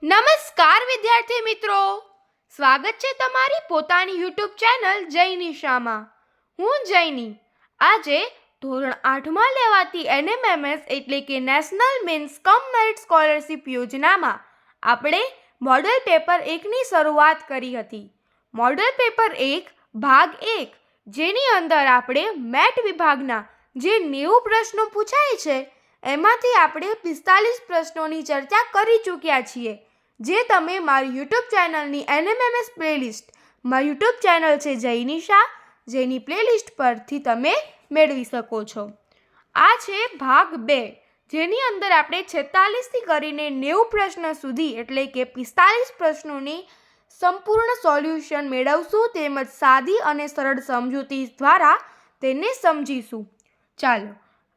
નમસ્કાર વિદ્યાર્થી મિત્રો, સ્વાગત છે તમારી પોતાની યુટ્યુબ ચેનલ જયનિશામાં. હું જયની. આજે ધોરણ 8માં લેવાતી NMMS એટલે કે નેશનલ મીન્સ કમ મેરિટ સ્કોલરશિપ યોજનામાં આપણે મોડેલ પેપર 1ની શરૂઆત કરી હતી. મોડેલ પેપર 1 ભાગ 1, જેની અંદર આપણે મેટ વિભાગના જે 90 પ્રશ્નો પૂછાય છે એમાંથી આપણે 45 પ્રશ્નોની ચર્ચા કરી ચૂક્યા છીએ, જે તમે મારી યુટ્યુબ ચેનલની NMMS પ્લેલિસ્ટ, મારી યુટ્યુબ ચેનલ છે જયનિશા, જેની પ્લેલિસ્ટ પરથી તમે મેળવી શકો છો. આ છે ભાગ 2, જેની અંદર આપણે 46થી કરીને 90 પ્રશ્ન સુધી એટલે કે 45 પ્રશ્નોની સંપૂર્ણ સોલ્યુશન મેળવશું, તેમજ સાદી અને સરળ સમજૂતી દ્વારા તેને સમજીશું. ચાલો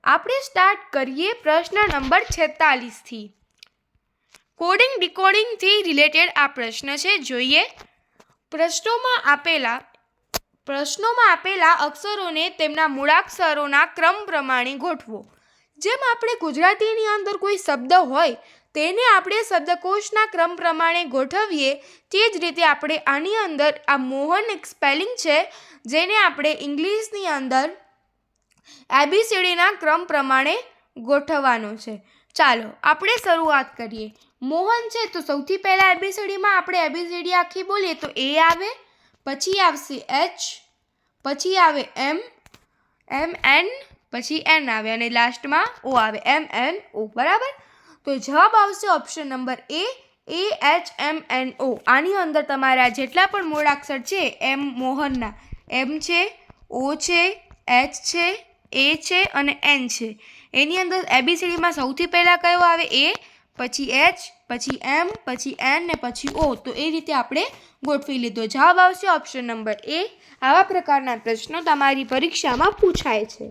આપણે સ્ટાર્ટ કરીએ પ્રશ્ન નંબર 46થી. કોડિંગ ડીકોડિંગથી રિલેટેડ આ પ્રશ્ન છે. જોઈએ. પ્રશ્નોમાં આપેલા અક્ષરોને તેમના મૂળાક્ષરોના ક્રમ પ્રમાણે ગોઠવો. જેમ આપણે ગુજરાતીની અંદર કોઈ શબ્દ હોય તેને આપણે શબ્દકોશના ક્રમ પ્રમાણે ગોઠવીએ, તે જ રીતે આપણે આની અંદર આ મોહન એક સ્પેલિંગ છે, જેને આપણે ઇંગ્લિશની અંદર ABCDના ક્રમ પ્રમાણે ગોઠવવાનો છે. ચાલો આપણે શરૂઆત કરીએ. મોહન છે તો સૌથી પહેલાં ABCDમાં આપણે ABCD આખી બોલીએ તો A આવે, પછી આવશે H, પછી આવે M, N, પછી N આવે અને લાસ્ટમાં O આવે, MNO. બરાબર. તો જવાબ આવશે ઓપ્શન નંબર A, AHMNO. આની અંદર તમારા જેટલા પણ મૂળાક્ષર છે એમ મોહનના M છે, O છે, H છે, A છે અને N છે. એની અંદર ABCDમાં સૌથી પહેલાં કયો આવે? A, પછી H, પછી M, પછી N ને પછી O. તો એ રીતે આપણે ગોઠવી લીધો. જવાબ આવશે ઓપ્શન નંબર A. આવા પ્રકારના પ્રશ્નો તમારી પરીક્ષામાં પૂછાય છે.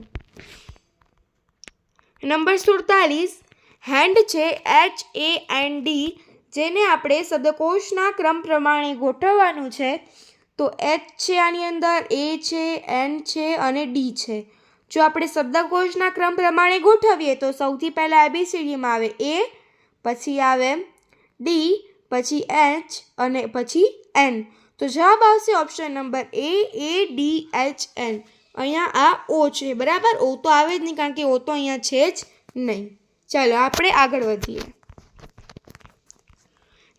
નંબર 47, હેન્ડ છે HAND, જેને આપણે શબ્દકોશના ક્રમ પ્રમાણે ગોઠવવાનું છે. તો H છે આની અંદર, A છે, N છે અને D છે. જો આપણે શબ્દકોશના ક્રમ પ્રમાણે ગોઠવીએ તો સૌથી પહેલાં ABCDમાં આવે A, પછી આવે D, પછી H અને પછી N. તો જવાબ આવશે ઓપ્શન નંબર A, ADHN. અહીંયા આ O છે. બરાબર. O તો આવે જ નહીં, કારણ કે O તો અહીંયા છે જ નહીં. ચાલો આપણે આગળ વધીએ.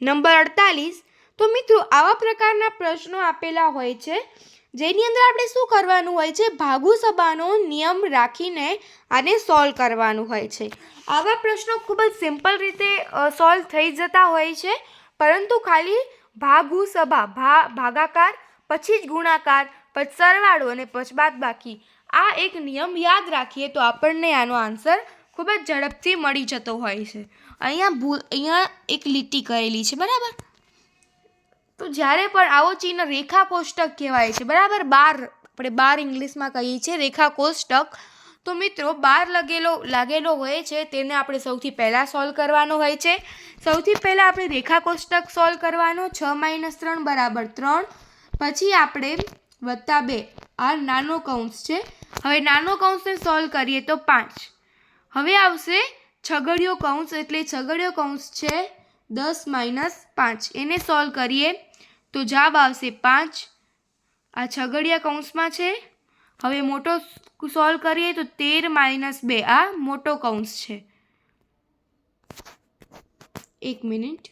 નંબર 48. તો મિત્રો આવા પ્રકારના પ્રશ્નો આપેલા હોય છે, જેની અંદર આપણે શું કરવાનું હોય છે? ભાગુસભાનો નિયમ રાખીને આને સોલ્વ કરવાનું હોય છે. આવા પ્રશ્નો ખૂબ જ સિમ્પલ રીતે સોલ્વ થઈ જતા હોય છે, પરંતુ ખાલી ભાગુસભા, ભાગાકાર, પછી જ ગુણાકાર, પછી સરવાળો અને પછી બાદબાકી, આ એક નિયમ યાદ રાખીએ તો આપણને આનો આન્સર ખૂબ જ ઝડપથી મળી જતો હોય છે. અહીંયા એક લીટી કરેલી છે. બરાબર. તો જ્યારે પણ આવો ચિહ્ન રેખા કોષ્ટક કહેવાય છે. બરાબર. આપણે બાર ઇંગ્લિશમાં કહીએ છીએ રેખા કોષ્ટક. તો મિત્રો બાર લાગેલો હોય છે તેને આપણે સૌથી પહેલાં સોલ્વ કરવાનો હોય છે. સૌથી પહેલાં આપણે રેખા કોષ્ટક સોલ્વ કરવાનો. 6 - 3 = 3. પછી આપણે +2, આ નાનો કૌંસ છે. હવે નાનો કૌંસને સોલ્વ કરીએ તો 5. હવે આવશે છગડીયો કૌંસ, એટલે છગડીયો કૌંસ છે 10 - 5. એને સોલ્વ કરીએ તો જવાબ આવશે 5. આ છગડીયા કૌંસમાં છે. હવે મોટો સોલ્વ કરીએ તો 13 - 2, આ મોટો કૌંસ છે. 1 મિનિટ.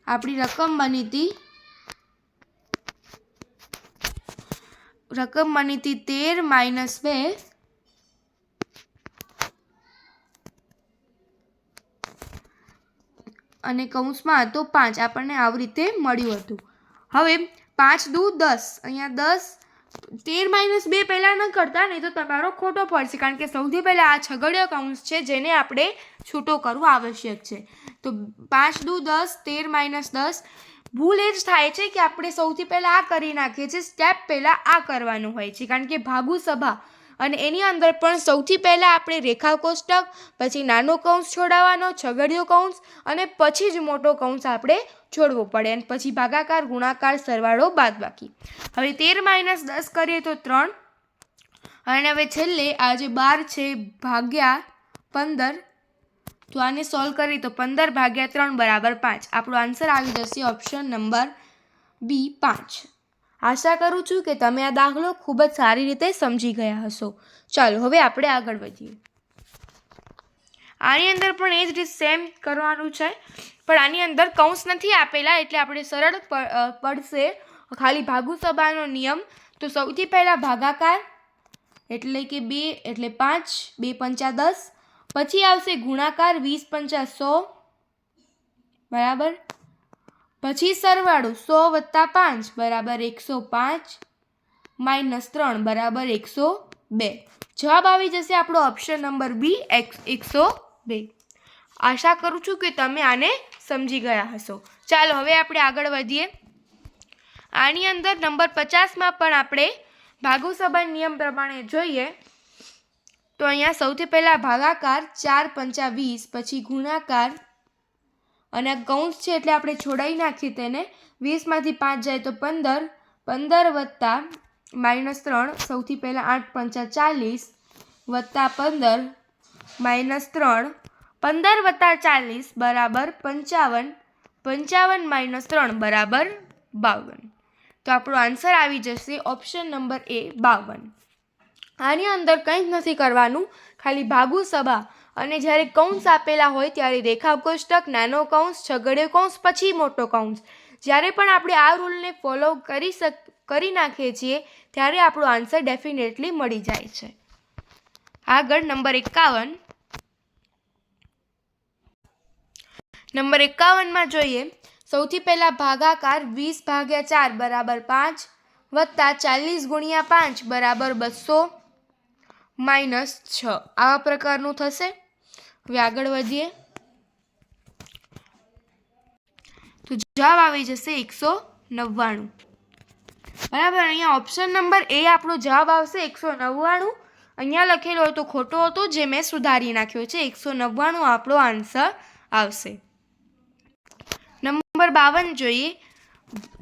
આપણી રકમ બની હતી 13 - 2 અને કૌંસમાં હતો 5. આપણને આવી રીતે મળ્યું હતું. હવે 5 દુ 10, અહીંયા 10. 13 - 2 પહેલાં ન કરતા, નહીં તો તમારો ખોટો પડશે, કારણ કે સૌથી પહેલાં આ છગડીયો કૌંસ છે જેને આપણે છૂટો કરવો આવશ્યક છે. તો 5 દુ 10, 13 - 10. ભૂલ એ જ થાય છે કે આપણે સૌથી પહેલાં આ કરી નાખીએ છીએ, સ્ટેપ પહેલાં આ કરવાનું હોય છે, કારણ કે ભાગુસભા અને એની અંદર પણ સૌથી પહેલાં આપણે રેખા કોષ્ટક, પછી નાનો કૌંસ છોડાવવાનો, છગડીયો કૌંસ અને પછી જ મોટો કૌંસ આપણે છોડવો પડે અને પછી ભાગાકાર, ગુણાકાર, સરવાળો, બાદબાકી. હવે 13 - 10 કરીએ તો 3 અને હવે છેલ્લે આ જે 12 છે ભાગ્યા 15, તો આને સોલ્વ કરીએ તો 15 ભાગ્યા 3 બરાબર 5. આપણો આન્સર આવી જશે ઓપ્શન નંબર બી 5. આશા કરું છું કે તમે આ દાખલો ખૂબ જ સારી રીતે સમજી ગયા હશો. ચાલો હવે આપણે આગળ વધીએ. આની અંદર પણ એ જ રીતે સેમ કરવાનું છે, પણ આની અંદર કૌંસ નથી આપેલા એટલે આપણે સરળ પડશે. ખાલી ભાગુસભાનો નિયમ. તો સૌથી પહેલાં ભાગાકાર એટલે કે 2 એટલે 5, 2 પંચા 10. પછી આવશે ગુણાકાર 20 પંચા 100 બરાબર. પછી સરવાળો 100 + 5 બરાબર 105 -3 બરાબર 102. જવાબ આવી જશે આપણો ઓપ્શન નંબર બી 102. આશા કરું છું કે તમે આને સમજી ગયા હશો. ચાલો હવે આપણે આગળ વધીએ. આની અંદર નંબર 50માં પણ આપણે ભાગુસભા નિયમ પ્રમાણે જોઈએ તો અહીંયા સૌથી પહેલાં ભાગાકાર 4 પંચા 20, પછી ગુણાકાર અને કૌંસ છે એટલે આપણે છોડાવી નાખીએ તેને. 20માંથી 5 જાય તો 15, 15 + -3 સૌથી પહેલાં 8 પંચા 40 + 15 -3 15 + 40 બરાબર 55, 55 - 3 બરાબર 52. તો આપણો આન્સર આવી જશે ઓપ્શન નંબર એ 52. આની અંદર કંઈ જ નથી કરવાનું, ખાલી ભાગુસભા અને જ્યારે કૌંસ આપેલા હોય ત્યારે રેખા કોષ્ટક, નાનો કૌંસ, છગડીયો કૌંસ, પછી મોટો કૌંસ. જ્યારે પણ આપણે આ રૂલને ફોલો કરી નાખીએ છીએ ત્યારે આપણો આન્સર ડેફિનેટલી મળી જાય છે. આગળ નંબર 51. નંબર 51માં જોઈએ. સૌથી પહેલાં ભાગાકાર 20 ભાગ્યા 4 બરાબર 5 વત્તા 40 × 5 બરાબર 200 -6. આવા પ્રકારનું થશે. હવે આગળ વધીએ તો જવાબ આવી જશે 199 બરાબર. અહીંયા ઓપ્શન નંબર એ આપણો જવાબ આવશે 199. અહીંયા લખેલો હોય તો ખોટો હતો, જે મેં સુધારી નાખ્યો છે. 199 આપણો આન્સર આવશે. નંબર 52 જોઈએ.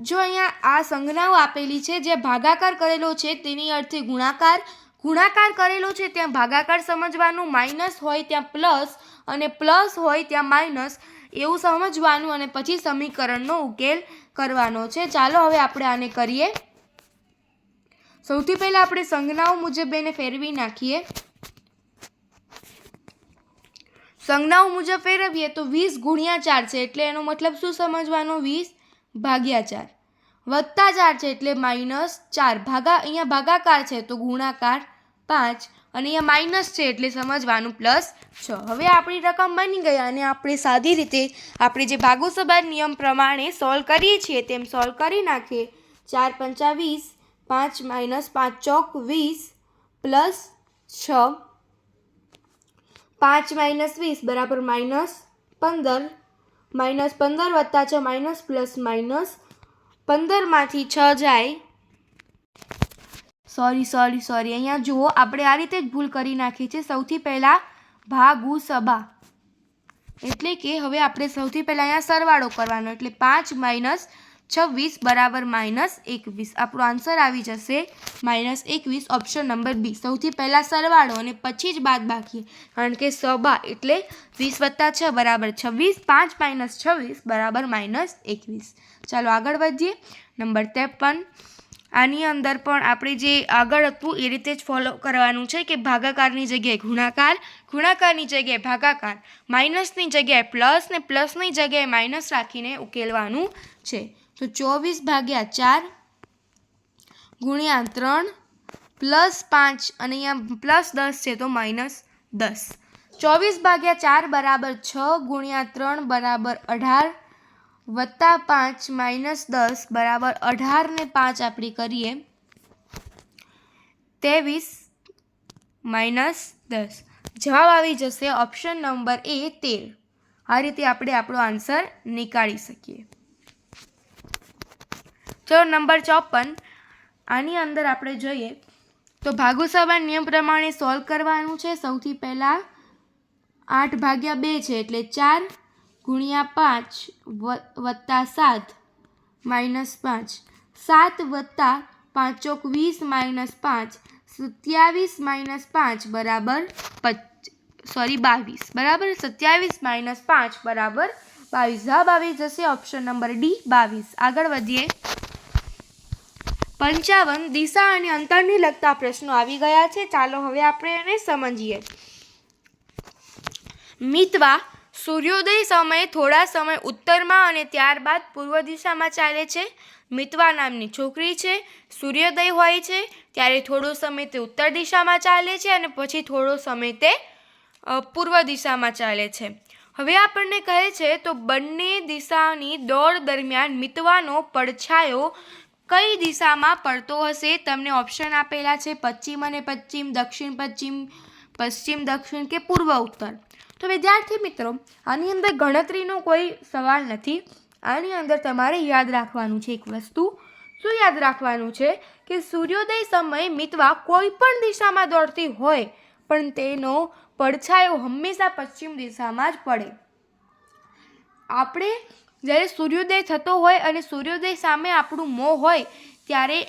જો અહીંયા આ સંજ્ઞાઓ આપેલી છે, જે ભાગાકાર કરેલો છે તેની અર્થે ગુણાકાર, ગુણાકાર કરેલો છે ત્યાં ભાગાકાર સમજવાનું, માઇનસ હોય ત્યાં પ્લસ અને પ્લસ હોય ત્યાં માઇનસ એવું સમજવાનું અને પછી સમીકરણનો ઉકેલ કરવાનો છે. ચાલો હવે આપણે આને કરીએ. સૌથી પહેલાં આપણે સંજ્ઞાઓ મુજબ એને ફેરવી નાખીએ. સંજ્ઞાઓ મુજબ ફેરવીએ તો 20 × 4 છે એટલે એનો મતલબ શું સમજવાનો? 20 ભાગ્યા 4 વત્તા 4 છે એટલે -4. અહીંયા ભાગાકાર છે તો ગુણાકાર 5 અને અહીંયા માઇનસ છે એટલે સમજવાનું +6. હવે આપણી રકમ બની ગઈ અને આપણે સાદી રીતે આપણે જે ભાગુસભા નિયમ પ્રમાણે સોલ્વ કરીએ છીએ તેમ સોલ્વ કરી નાખીએ. 4 પંચા 20, 5 - 5 ચોક 20 +6, 5 - 20 બરાબર -15, -15 વત્તા 6 પ્લસ માઇનસ 15માંથી 6 જાય. સોરી અહીંયા જુઓ, આપણે આ રીતે જ ભૂલ કરી નાખી છે. સૌથી પહેલાં ભાગુસભા એટલે કે હવે આપણે સૌથી પહેલાં અહીંયા સરવાળો કરવાનો એટલે 5 - 26 બરાબર -21. આપણો આન્સર આવી જશે -21 ઓપ્શન નંબર બી. સૌથી પહેલાં સરવાળો અને પછી જ બાદબાકી, કારણ કે સભા એટલે 20 + 6 બરાબર 26, 5 - 26 બરાબર -21. ચાલો આગળ વધીએ. નંબર 53. આની અંદર પણ આપણે જે આગળ હતું એ રીતે જ ફોલો કરવાનું છે કે ભાગાકારની જગ્યાએ ગુણાકાર, ગુણાકારની જગ્યાએ ભાગાકાર, માઇનસની જગ્યાએ પ્લસ ને પ્લસની જગ્યાએ માઇનસ રાખીને ઉકેલવાનું છે. તો 24 ભાગ્યા 4 ગુણ્યા 3 +5 અને અહીંયા +10 છે તો -10. 24 ભાગ્યા 4 બરાબર 6 ગુણ્યા 3 બરાબર 18 વત્તા 5 -10 બરાબર 18 ને 5 આપણે કરીએ 23 - 10. જવાબ આવી જશે ઓપ્શન નંબર એ 13. આ રીતે આપણે આપણો આન્સર નીકાળી શકીએ. ચલો નંબર 54. આની અંદર આપણે જોઈએ તો ભાગુસબા નિયમ પ્રમાણે સોલ્વ કરવાનું છે. સૌથી પહેલાં 8 ભાગ્યા 2 છે એટલે 4 ગુણ્યા 5 વત્તા 7 માઇનસ 5, 7 વત્તા 5 ચોક 20 માઇનસ 5, 27 માઇનસ 5 બરાબર 22 બરાબર. 27 માઇનસ 5 બરાબર 22. જવાબ આવી જશે ઓપ્શન નંબર ડી 22. આગળ વધીએ. 55 દિશા અને અંતરને લગતા પ્રશ્નો આવી ગયા છે. ચાલો હવે આપણે એને સમજીએ. મિતવા સૂર્યોદય સમયે થોડા સમય ઉત્તરમાં અને ત્યારબાદ પૂર્વ દિશામાં ચાલે છે. મિતવા નામની છોકરી છે. સૂર્યોદય હોય છે ત્યારે થોડો સમય તે ઉત્તર દિશામાં ચાલે છે અને પછી થોડો સમય તે પૂર્વ દિશામાં ચાલે છે. હવે આપણને કહે છે તો બંને દિશાની દોડ દરમિયાન મિતવાનો પડછાયો કઈ દિશામાં પડતો હશે. તમને ઓપ્શન આપેલા છે પશ્ચિમ અને પશ્ચિમ, દક્ષિણ પશ્ચિમ, પશ્ચિમ દક્ષિણ કે પૂર્વ ઉત્તર. તો વિદ્યાર્થી મિત્રો, આની અંદર ગણતરીનો કોઈ સવાલ નથી. આની અંદર તમારે યાદ રાખવાનું છે એક વસ્તુ. શું યાદ રાખવાનું છે કે સૂર્યોદય સમયે મિતવા કોઈ પણ દિશામાં દોડતી હોય પણ તેનો પડછાયો હંમેશા પશ્ચિમ દિશામાં જ પડે. આપણે જ્યારે સૂર્યોદય થતો હોય અને સૂર્યોદય સામે આપણું મોં હોય ત્યારે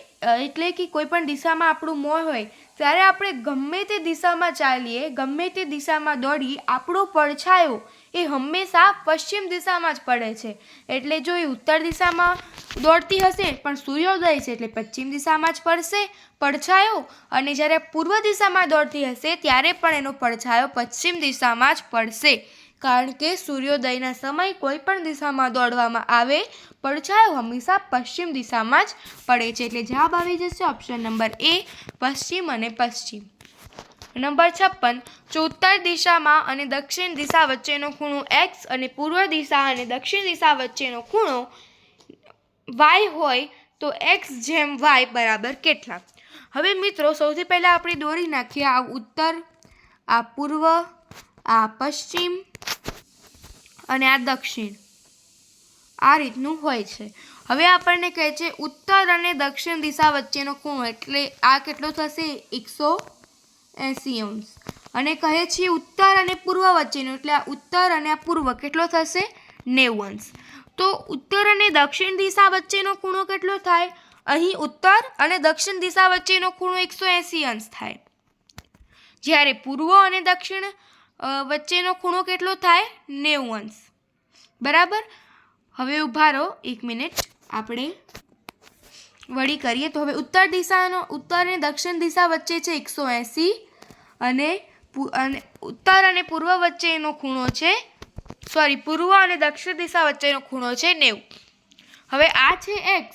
એટલે કે કોઈ પણ દિશામાં આપણું મોં હોય ત્યારે આપણે ગમે તે દિશામાં ચાલીએ, ગમે તે દિશામાં દોડી, આપણો પડછાયો એ હંમેશા પશ્ચિમ દિશામાં જ પડે છે. એટલે જો એ ઉત્તર દિશામાં દોડતી હશે પણ સૂર્યોદય છે એટલે પશ્ચિમ દિશામાં જ પડશે પડછાયો, અને જ્યારે પૂર્વ દિશામાં દોડતી હશે ત્યારે પણ એનો પડછાયો પશ્ચિમ દિશામાં જ પડશે. કારણ કે સૂર્યોદયના સમય કોઈ પણ દિશામાં દોડવામાં આવે પડછાયો હંમેશા પશ્ચિમ દિશામાં જ પડે છે. એટલે જવાબ આવી જશે ઓપ્શન નંબર એ, પશ્ચિમ અને પશ્ચિમ. નંબર 56, જો ઉત્તર દિશામાં અને દક્ષિણ દિશા વચ્ચેનો ખૂણો x અને પૂર્વ દિશા અને દક્ષિણ દિશા વચ્ચેનો ખૂણો y હોય તો x જેમ y બરાબર કેટલા. હવે મિત્રો સૌથી પહેલાં આપણે દોરી નાખીએ. આ ઉત્તર, આ પૂર્વ, આ પશ્ચિમ અને આ દક્ષિણ, આ રીતનું હોય છે. હવે આપણને કહે છે ઉત્તર અને દક્ષિણ દિશા વચ્ચેનો ખૂણો, એટલે આ કેટલો થશે 180 અંશ. અને કહે છે ઉત્તર અને પૂર્વ વચ્ચેનો, એટલે આ ઉત્તર અને આ પૂર્વ કેટલો થશે 90 અંશ. તો ઉત્તર અને દક્ષિણ દિશા વચ્ચેનો ખૂણો કેટલો થાય? અહીં ઉત્તર અને દક્ષિણ દિશા વચ્ચેનો ખૂણો 180 અંશ થાય. જ્યારે પૂર્વ અને દક્ષિણ વચ્ચેનો ખૂણો કેટલો થાય 90 અંશ. બરાબર. હવે ઊભા રહો 1 મિનિટ, આપણે વળી કરીએ. તો હવે ઉત્તર અને દક્ષિણ દિશા વચ્ચે છે 180 અને ઉત્તર અને પૂર્વ વચ્ચેનો ખૂણો છે પૂર્વ અને દક્ષિણ દિશા વચ્ચેનો ખૂણો છે 90. હવે આ છે x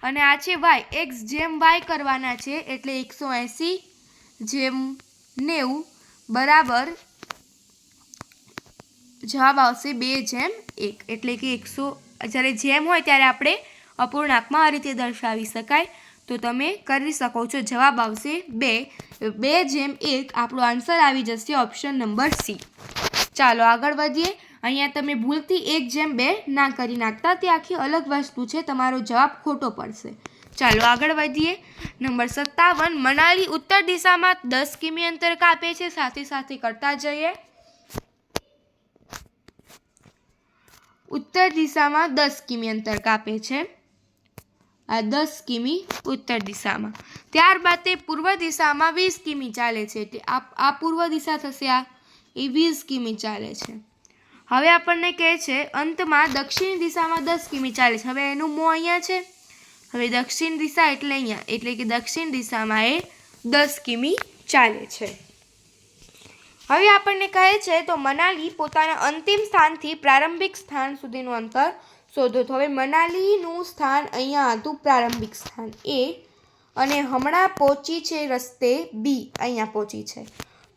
અને આ છે y. x જેમ y કરવાના છે એટલે 180 જેમ 90 બરાબર જવાબ આવશે 2 જેમ 1. એટલે કે 100. જ્યારે જેમ હોય ત્યારે આપણે અપૂર્ણાંકમાં આ રીતે દર્શાવી શકાય. તો તમે કરી શકો છો. જવાબ આવશે 2 જેમ 1. આપણો આન્સર આવી જશે ઓપ્શન નંબર સી. ચાલો આગળ વધીએ. અહીંયા તમે ભૂલથી 1 જેમ 2 ના કરી નાખતા, તે આખી અલગ વસ્તુ છે. તમારો જવાબ ખોટો પડશે. ચાલો આગળ વધીએ. નંબર 57, મનાલી ઉત્તર દિશામાં 10 કિમી અંતર કાપે છે. સાથે સાથે કરતા જઈએ. ઉત્તર દિશામાં 10 કિમી અંતર કાપે છે. આ 10 કિમી ઉત્તર દિશામાં. ત્યારબાદ તે પૂર્વ દિશામાં 20 કિમી ચાલે છે. તે આ પૂર્વ દિશા થશે, આ એ 20 કિમી ચાલે છે. હવે આપણને કહે છે અંતમાં દક્ષિણ દિશામાં 10 કિમી ચાલે છે. હવે એનું મોં અહીંયા છે. હવે દક્ષિણ દિશા એટલે અહીંયા, એટલે કે દક્ષિણ દિશામાં એ 10 કિમી ચાલે છે. હવે આપણને કહે છે તો મનાલી પોતાના અંતિમ સ્થાનથી પ્રારંભિક સ્થાન સુધીનું અંતર શોધો. તો હવે મનાલીનું સ્થાન અહીંયા હતું, પ્રારંભિક સ્થાન A, અને હમણાં પહોંચી છે રસ્તે B, અહીંયા પહોંચી છે.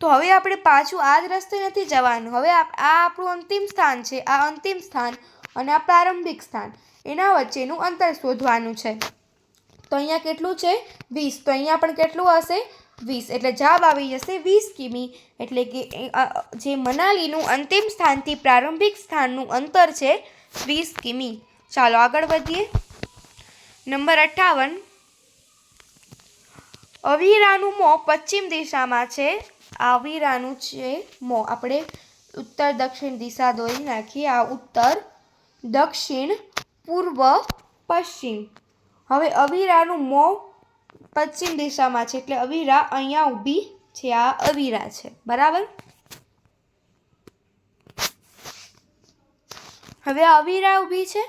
તો હવે આપણે પાછું આ જ રસ્તે નથી જવાનું. હવે આ આપણું અંતિમ સ્થાન છે, આ અંતિમ સ્થાન અને આ પ્રારંભિક સ્થાન, એના વચ્ચેનું અંતર શોધવાનું છે. તો અહીંયા કેટલું છે 20. તો અહીંયા પણ કેટલું હશે 20. એટલે જવાબ આવી જશે 20 કિમી. એટલે કે જે મનાલીનું અંતિમ સ્થાનથી પ્રારંભિક સ્થાનનું અંતર છે 20 કિમી. ચાલો આગળ વધીએ. નંબર 58, અવિરાનું મોં પશ્ચિમ દિશામાં છે. અવિરાનું છે મોં. આપણે ઉત્તર દક્ષિણ દિશા દોરી નાખીએ. આ ઉત્તર, દક્ષિણ, પૂર્વ, પશ્ચિમ. હવે અવિરાનું મોં પશ્ચિમ દિશામાં છે એટલે અવિરા અહીંયા ઊભી છે. આ અવિરા છે. બરાબર. હવે અવિરા ઊભી છે.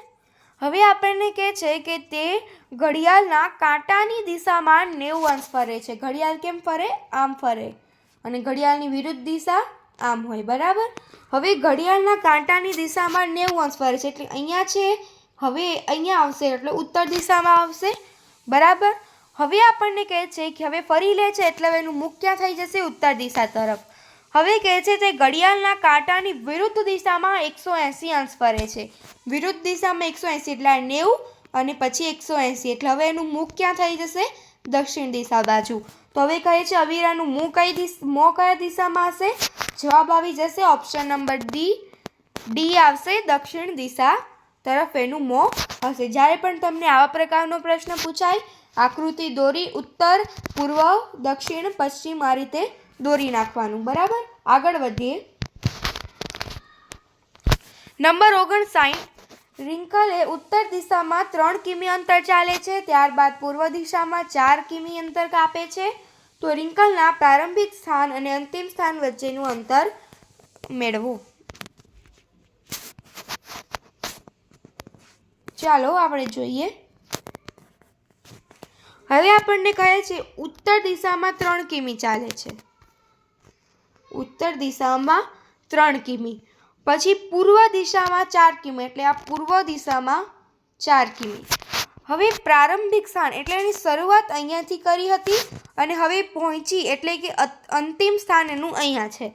હવે આપણને કહે છે કે તે ઘડિયાળના કાંટાની દિશામાં 90 અંશ ફરે છે. ઘડિયાળ કેમ ફરે? આમ ફરે. અને ઘડિયાળની વિરુદ્ધ દિશા આમ હોય. બરાબર. હવે ઘડિયાળના કાંટાની દિશામાં 90 અંશ ફરે છે એટલે અહીંયા છે. હવે અહીંયા આવશે એટલે ઉત્તર દિશામાં આવશે. બરાબર. હવે આપણને કહે છે કે હવે ફરી લે છે એટલે એનું મુખ ક્યાં થઈ જશે? ઉત્તર દિશા તરફ. હવે કહે છે તે ઘડિયાળના કાંટાની વિરુદ્ધ દિશામાં 180 અંશ ફરે છે. વિરુદ્ધ દિશામાં 180 એટલે 90 અને પછી 180 એટલે હવે એનું મુખ ક્યાં થઈ જશે? દક્ષિણ દિશા બાજુ. તો હવે કહે છે અવિરાનું મોં કયા દિશામાં હશે? જવાબ આવી જશે ઓપ્શન નંબર ડી આવશે. દક્ષિણ દિશા તરફ એનું મોં હશે. જ્યારે પણ તમને આવા પ્રકારનો પ્રશ્ન પૂછાય, આકૃતિ દોરી ઉત્તર, પૂર્વ, દક્ષિણ, પશ્ચિમ આ રીતે દોરી નાખવાનું. બરાબર. આગળ વધીએ. નંબર 59. રિંકલ એ ઉત્તર દિશામાં 3 કિમી અંતર ચાલે છે. ત્યારબાદ પૂર્વ દિશામાં 4 કિમી અંતર કાપે છે. તો રિંકલના પ્રારંભિક સ્થાન અને અંતિમ સ્થાન વચ્ચેનું અંતર મેળવો. ચાલો આપણે જોઈએ. હવે આપણને કહે છે ઉત્તર દિશામાં 3 કિમી ચાલે છે. ઉત્તર દિશામાં 3 કિમી. પછી પૂર્વ દિશામાં 4 કિમી એટલે આ પૂર્વ દિશામાં 4 કિમી. હવે પ્રારંભિક સ્થાન એટલે એની શરૂઆત અહીંયાથી કરી હતી અને હવે પહોંચી એટલે કે અંતિમ સ્થાન એનું અહીંયા છે.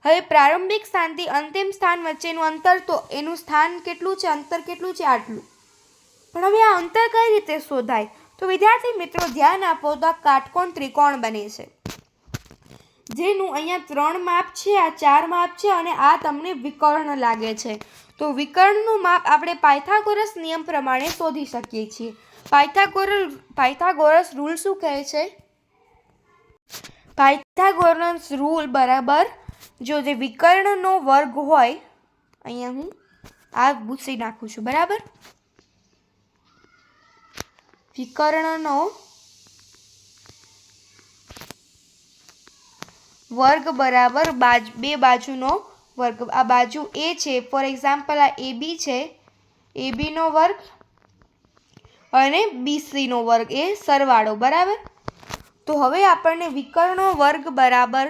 હવે પ્રારંભિક સ્થાનથી અંતિમ સ્થાન વચ્ચેનું અંતર, તો એનું સ્થાન કેટલું છે? અંતર કેટલું છે? આટલું. પણ હવે આ અંતર કઈ રીતે શોધાય? તો વિદ્યાર્થી મિત્રો ધ્યાન આપો તો આ કાટકોણ ત્રિકોણ બને છે, જેનું અહીંયા 3 માપ છે, આ 4 માપ છે અને આ તમને વિકર્ણ લાગે છે. તો વિકર્ણનું માપ આપણે પાયથાગોરસ નિયમ પ્રમાણે શોધી શકીએ છીએ. પાયથાગોરસ રૂલ શું કહે છે? પાયથાગોરસ રૂલ બરાબર, જો જે વિકર્ણનો વર્ગ હોય, અહીંયા હું આ ભૂસી નાખું છું. બરાબર. વિકર્ણનો વર્ગ બરાબર બે બાજુનો વર્ગ. આ બાજુ એ છે, ફોર એક્ઝામ્પલ આ AB છે, ABનો વર્ગ અને BCનો વર્ગ એ સરવાળો. બરાબર. તો હવે આપણને વિકર્ણનો વર્ગ બરાબર,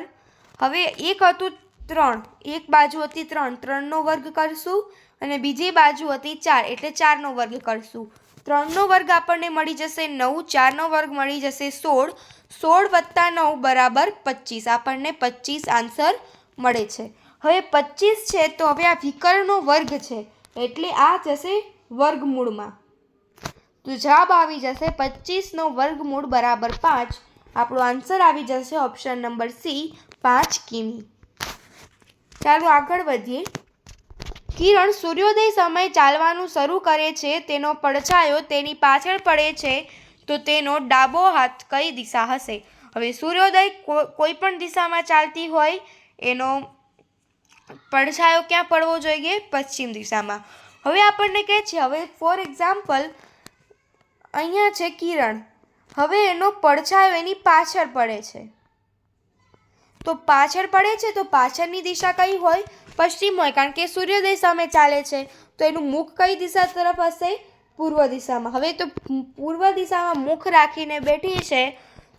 હવે એક હતું 3, એક બાજુ હતી 3, 3નો વર્ગ કરશું અને બીજી બાજુ હતી 4 એટલે 4નો વર્ગ કરશું. 3નો વર્ગ આપણને મળી જશે 9, 4નો વર્ગ મળી જશે 16, 16 + 9 બરાબર 25. આપણને 25 આન્સર મળે છે. હવે 25 છે તો હવે આ વિકર્ણનો વર્ગ છે એટલે આ જશે વર્ગમૂળમાં. તો જવાબ આવી જશે 25નો વર્ગમૂળ બરાબર 5. આપણો આન્સર આવી જશે ઓપ્શન નંબર સી, 5 કિમી. ચાલો આગળ વધીએ. કિરણ સૂર્યોદય સમયે ચાલવાનું શરૂ કરે છે. તેનો પડછાયો તેની પાછળ પડે છે તો તેનો ડાબો હાથ કઈ દિશા હશે? હવે સૂર્યોદય કોઈ પણ દિશામાં ચાલતી હોય, એનો પડછાયો ક્યાં પડવો જોઈએ? પશ્ચિમ દિશામાં. હવે આપણને કહે છે, હવે ફોર એક્ઝામ્પલ અહીંયા છે કિરણ, હવે એનો પડછાયો એની પાછળ પડે છે. તો પાછળ પડે છે તો પાછળની દિશા કઈ હોય? પશ્ચિમ હોય, કારણ કે સૂર્યોદય સામે ચાલે છે. તો એનું મુખ કઈ દિશા તરફ હશે? પૂર્વ દિશામાં. હવે તો પૂર્વ દિશામાં મુખ રાખીને બેઠી છે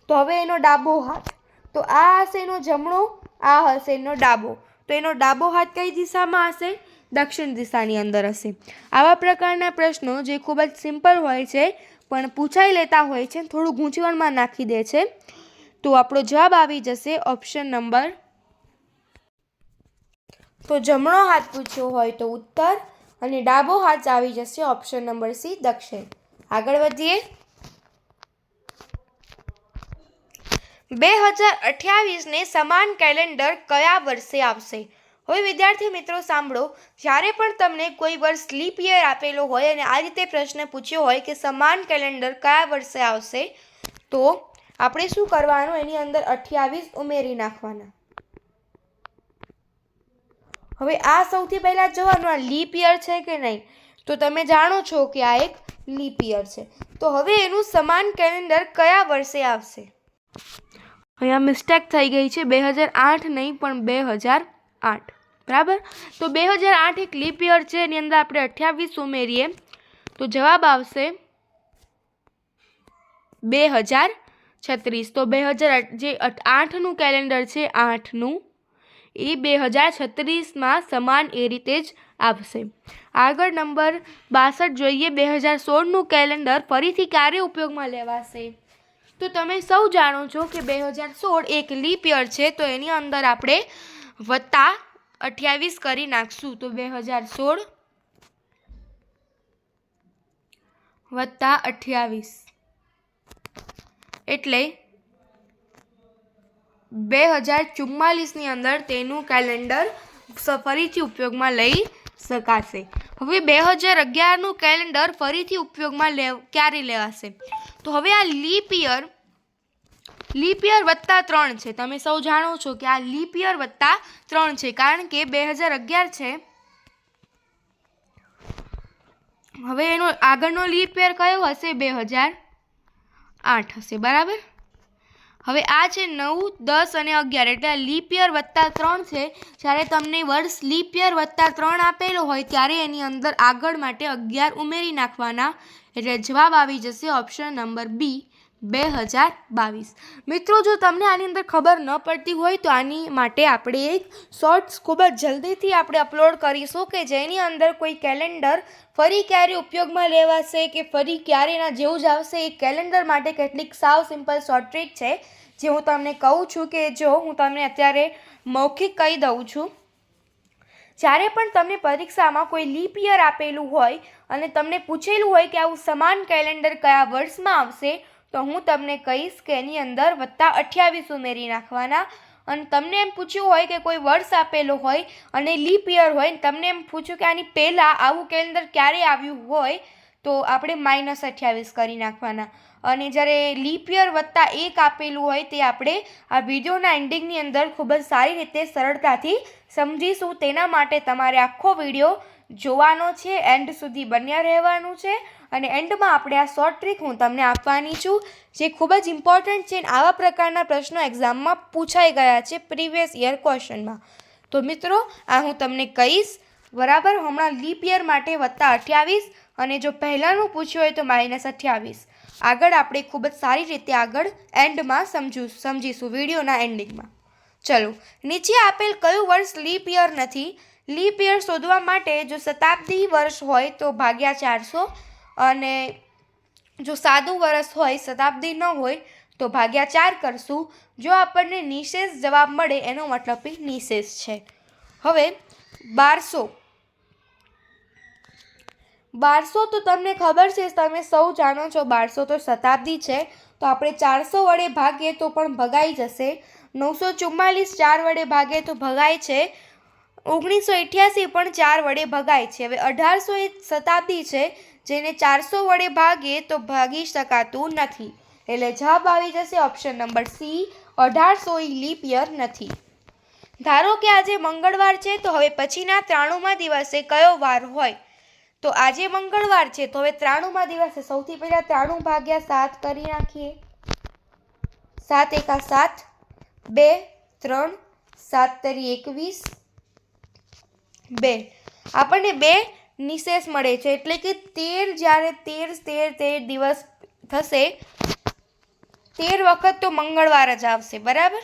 તો હવે એનો ડાબો હાથ, તો આ હશે એનો જમણો, આ હશે એનો ડાબો. તો એનો ડાબો હાથ કઈ દિશામાં હશે? દક્ષિણ દિશાની અંદર હશે. આવા પ્રકારના પ્રશ્નો જે ખૂબ જ સિમ્પલ હોય છે પણ પૂછાઈ લેતા હોય છે, થોડું ગૂંચવણમાં નાખી દે છે. તો આપણો જવાબ આવી જશે ઓપ્શન નંબર, તો જમણો હાથ પૂછ્યો હોય તો ઉત્તર અને ડાબો હાથ આવી જશે ઓપ્શન નંબર સી, દક્ષિણ. આગળ વધીએ. 2028ને સમાન કેલેન્ડર કયા વર્ષે આવશે? હવે વિદ્યાર્થી મિત્રો સાંભળો, જ્યારે પણ તમને કોઈ વર્ષ લીપ યર આપેલો હોય અને આ રીતે પ્રશ્ન પૂછ્યો હોય કે સમાન કેલેન્ડર કયા વર્ષે આવશે, તો આપણે શું કરવાનું, એની અંદર 28 ઉમેરી નાખવાના. હવે આ સૌથી પહેલાં જોવાનું આ લીપ યર છે કે નહીં, તો તમે જાણો છો કે આ એક લીપ યર છે. તો હવે એનું સમાન કેલેન્ડર કયા વર્ષે આવશે? અહીંયા મિસ્ટેક થઈ ગઈ છે, 2008 નહીં પણ 2008, બરાબર. તો 2008 એક લીપ યર છે, એની અંદર આપણે 28 ઉમેરીએ તો જવાબ આવશે 2036. તો 2008 જે 8નું કેલેન્ડર છે, 8નું એ 2036માં સમાન એ રીતે જ આવશે. આગળ નંબર 62 જોઈએ. 2016નું કેલેન્ડર ફરીથી ક્યારે ઉપયોગમાં લેવાશે? તો તમે સૌ જાણો છો કે 2016 એક લીપ યર છે, તો એની અંદર આપણે વત્તા 28 કરી નાખશું. તો 2016 વત્તા 28 એટલે 2044ની અંદર તેનું કેલેન્ડર ફરીથી ઉપયોગમાં લઈ શકાશે. હવે 2011નું કેલેન્ડર ફરીથી ઉપયોગમાં ક્યારે લેવાશે? તો હવે આ લીપ યર +3 છે. તમે સૌ જાણો છો કે આ લીપ યર +3 છે, કારણ કે 2011 છે. હવે એનો આગળનો લીપ યર કયો હશે? 2008 હશે, બરાબર. હવે આ છે 9, 10 અને 11 એટલે આ લીપ યર +3 છે. જ્યારે તમને વર્ષ લીપ યર +3 આપેલો હોય ત્યારે એની અંદર આગળ માટે 11 ઉમેરી નાખવાના, એટલે જવાબ આવી જશે ઓપ્શન નંબર બી 2022. મિત્રો, જો તમને આની અંદર ખબર ન પડતી હોય તો આની માટે આપણે એક શોર્ટ્સ ખૂબ જ જલ્દીથી આપણે અપલોડ કરીશું કે જેની અંદર કોઈ કેલેન્ડર ફરી ક્યારે ઉપયોગમાં લેવાશે કે ફરી ક્યારે એના જેવું જ આવશે, એ કેલેન્ડર માટે કેટલીક સાવ સિમ્પલ શોર્ટ ટ્રીક છે જે હું તમને કહું છું. કે જો હું તમને અત્યારે મૌખિક કહી દઉં છું, જ્યારે પણ તમને પરીક્ષામાં કોઈ લીપ યર આપેલું હોય અને તમને પૂછેલું હોય કે આવું સમાન કેલેન્ડર કયા વર્ષમાં આવશે, તો હું તમને કહીશ કે એની અંદર +28 ઉમેરી નાખવાના. અને તમને એમ પૂછ્યું હોય કે કોઈ વર્ષ આપેલો હોય અને લીપ યર હોય, તમને એમ પૂછ્યું કે આની પહેલાં આવું કેલેન્ડર ક્યારે આવ્યું હોય, તો આપણે -28 કરી નાખવાના. અને જ્યારે લીપ યર +1 આપેલું હોય તે આપણે આ વિડીયોના એન્ડિંગની અંદર ખૂબ જ સારી રીતે સરળતાથી સમજીશું. તેના માટે તમારે આખો વિડીયો જોવાનો છે, એન્ડ સુધી બન્યા રહેવાનું છે. અને એન્ડમાં આપણે આ શોર્ટ ટ્રીક હું તમને આપવાની છું જે ખૂબ જ ઇમ્પોર્ટન્ટ છે. આવા પ્રકારના પ્રશ્નો એક્ઝામમાં પૂછાઈ ગયા છે પ્રીવિયસ યર ક્વેશ્ચનમાં. તો મિત્રો, આ હું તમને કહીશ, બરાબર. હમણાં લીપ યર માટે +28 અને જો પહેલાંનું પૂછ્યું હોય તો -28. આગળ આપણે ખૂબ જ સારી રીતે આગળ એન્ડમાં સમજીશું વિડીયોના એન્ડિંગમાં. ચલો, નીચે આપેલ કયું વર્ષ લીપ યર નથી? લીપ યર શોધવા માટે જો શતાબ્દી વર્ષ હોય તો /400, અને જો સાદું વર્ષ હોય, શતાબ્દી ન હોય, તો /4 કરશું. જો આપણને નિશેષ જવાબ મળે એનો મતલબ નિશેષ છે. હવે 1200 તો તમને ખબર છે, તમે સૌ જાણો છો 1200 તો શતાબ્દી છે, તો આપણે 400 વડે ભાગીએ તો પણ ભગાઈ જશે. 944 4 વડે ભાગે તો ભગાય છે. 1988 પણ 4 વડે ભગાય છે. હવે 1800 એ શતાબ્દી છે જેને 400 વડે ભાગીએ તો ભાગી શકાતું નથી, એટલે જવાબ આવી જશે ઓપ્શન નંબર સી 1800 એ લીપ યર નથી. ધારો કે આજે મંગળવાર છે, તો હવે પછીના 93મા દિવસે કયો વાર હોય? તો આજે મંગળવાર છે, તો હવે 93મા દિવસે સૌથી પહેલાં 93 / 7 કરી નાખીએ. 7 × 7, 2, 3, 7 × 21, 2. આપણને 2 નિશેષ મળે છે, એટલે કે 13, જ્યારે 13 દિવસ થશે, 13 વખત તો મંગળવાર જ આવશે, બરાબર.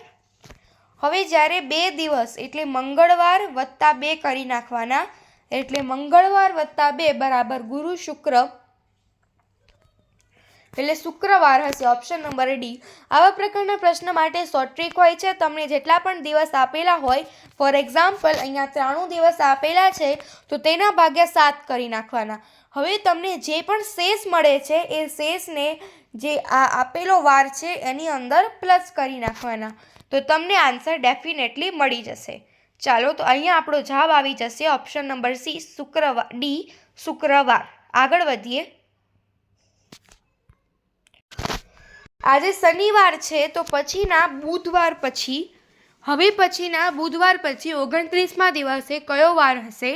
હવે જ્યારે 2 દિવસ એટલે મંગળવાર +2 કરી નાખવાના, એટલે મંગળવાર +2 બરાબર ગુરુ શુક્ર, એટલે શુક્રવાર હશે. Option number D. આવા પ્રકારના પ્રશ્ન માટે શોર્ટ ટ્રીક હોય છે. તમને જેટલા પણ દિવસ આપેલા હોય, ફોર એક્ઝામ્પલ અહીંયા 93 દિવસ આપેલા છે, તો તેના /7 કરી નાખવાના. હવે તમને જે પણ શેષ મળે છે એ શેષને જે આ આપેલો વાર છે એની અંદર પ્લસ કરી નાખવાના, તો તમને આન્સર ડેફિનેટલી મળી જશે. ચાલો, તો અહીંયા આપણો જવાબ આવી જશે ઓપ્શન નંબર સી શુક્રવાર. આગળ વધીએ. આજે શનિવાર છે તો પછીના બુધવાર પછી 29મા દિવસે કયો વાર હશે?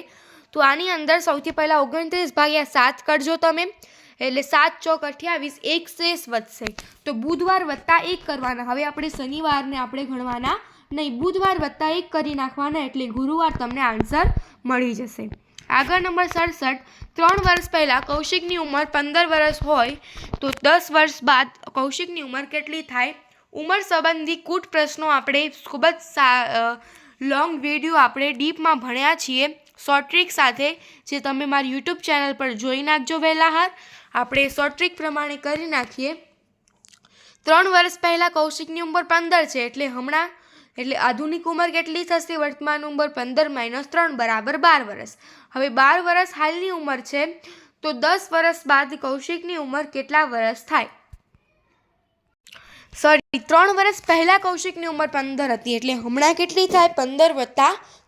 તો આની અંદર સૌથી પહેલાં 29 ભાગ્યા 7 કરજો તમે, એટલે 7 ચોક 28, એક શેષ વધશે તો બુધવાર વત્તા 1 કરવાના. હવે આપણે શનિવારને આપણે ગણવાના નહીં, બુધવાર વત્તા 1 કરી નાખવાના, એટલે ગુરુવાર તમને આન્સર મળી જશે. આગળ નંબર 67, 3 વર્ષ પહેલાં કૌશિકની ઉંમર 15 વર્ષ હોય તો 10 વર્ષ બાદ કૌશિકની ઉંમર કેટલી થાય? ઉંમર સંબંધી કૂટ પ્રશ્નો આપણે ખૂબ જ લોંગ વિડીયો આપણે ડીપમાં ભણ્યા છીએ શોર્ટ ટ્રીક સાથે, જે તમે મારી યુટ્યુબ ચેનલ પર જોઈ નાખજો. વહેલા આપણે શોર્ટ ટ્રીક પ્રમાણે કરી નાખીએ. 3 વર્ષ પહેલાં કૌશિકની ઉંમર 15 છે, એટલે આધુનિક ઉંમર કેટલી થશે? વર્તમાન ઉંમર 15 - 3 બરાબર 12 વર્ષ. હવે 12 વર્ષ હાલની ઉંમર છે તો 10 વર્ષ બાદ કૌશિકની ઉંમર કેટલા વર્ષ થાય? 3 વર્ષ પહેલાં કૌશિકની ઉંમર 15 હતી, એટલે હમણાં કેટલી થાય? 15 +